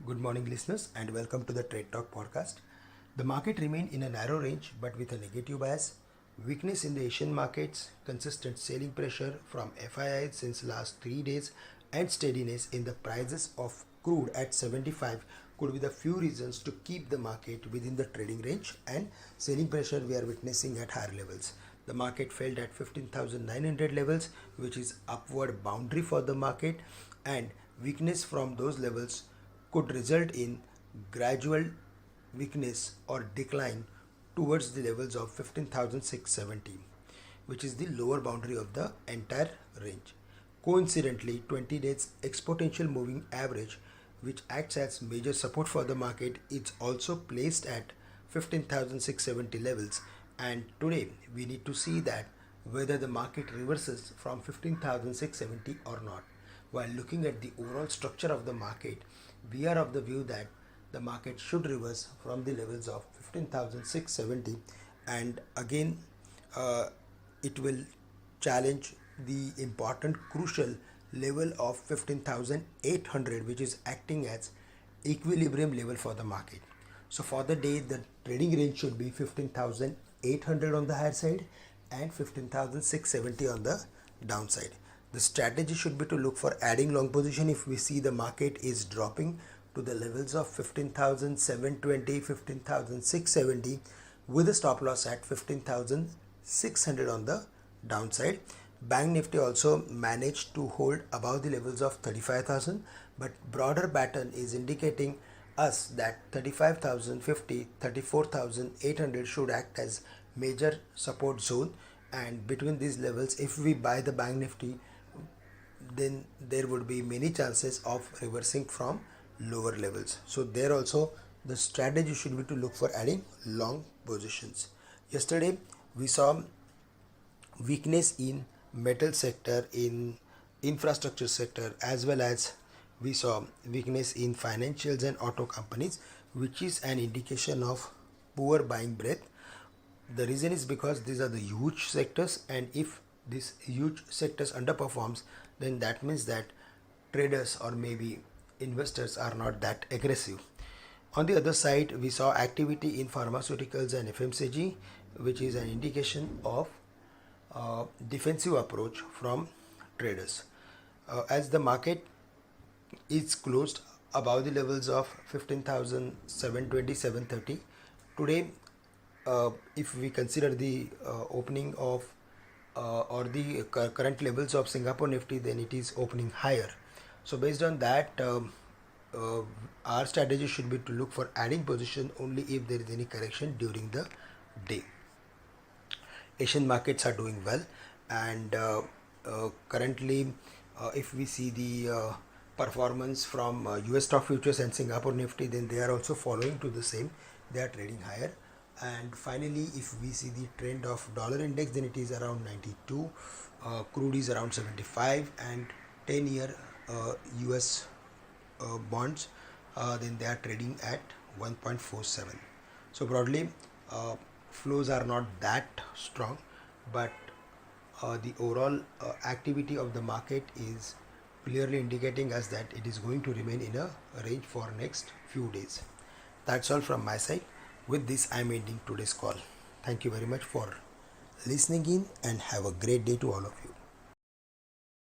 Good morning, listeners, and welcome to the Trade Talk podcast. The market remained in a narrow range but with a negative bias. Weakness in the Asian markets, consistent selling pressure from FII since last 3 days, and steadiness in the prices of crude at 75 could be the few reasons to keep the market within the trading range, and selling pressure we are witnessing at higher levels. The market failed at 15,900 levels, which is upward boundary for the market, and weakness from those levels could result in gradual weakness or decline towards the levels of 15,670, which is the lower boundary of the entire range. Coincidentally, 20 days exponential moving average, which acts as major support for the market, is also placed at 15,670 levels, and today we need to see that whether the market reverses from 15,670 or not. While looking at the overall structure of the market, we are of the view that the market should reverse from the levels of 15,670, and again it will challenge the important crucial level of 15,800, which is acting as equilibrium level for the market. So for the day, the trading range should be 15,800 on the higher side and 15,670 on the downside. The strategy should be to look for adding long position if we see the market is dropping to the levels of 15,720, 15,670 with a stop loss at 15,600 on the downside. Bank Nifty also managed to hold above the levels of 35,000, but broader pattern is indicating us that 35,050, 34,800 should act as major support zone, and between these levels if we buy the Bank Nifty, then there would be many chances of reversing from lower levels. So there also the strategy should be to look for adding long positions. Yesterday we saw weakness in metal sector, in infrastructure sector, as well as we saw weakness in financials and auto companies, which is an indication of poor buying breadth. The reason is because these are the huge sectors, and if this huge sectors underperforms, then that means that traders or maybe investors are not that aggressive. On the other side, we saw activity in pharmaceuticals and FMCG, which is an indication of defensive approach from traders. As the market is closed above the levels of 15,720, 730 today, if we consider the opening of or the current levels of Singapore Nifty, then it is opening higher. So based on that, our strategy should be to look for adding position only if there is any correction during the day. Asian markets are doing well, and currently if we see the performance from US stock futures and Singapore Nifty, then they are also following to the same. They are trading higher. And finally, if we see the trend of dollar index, then it is around 92, crude is around 75, and 10-year US bonds, then they are trading at 1.47. So broadly, flows are not that strong, but the overall activity of the market is clearly indicating us that it is going to remain in a range for next few days. That's all from my side. With this, I am ending today's call. Thank you very much for listening in, and have a great day to all of you.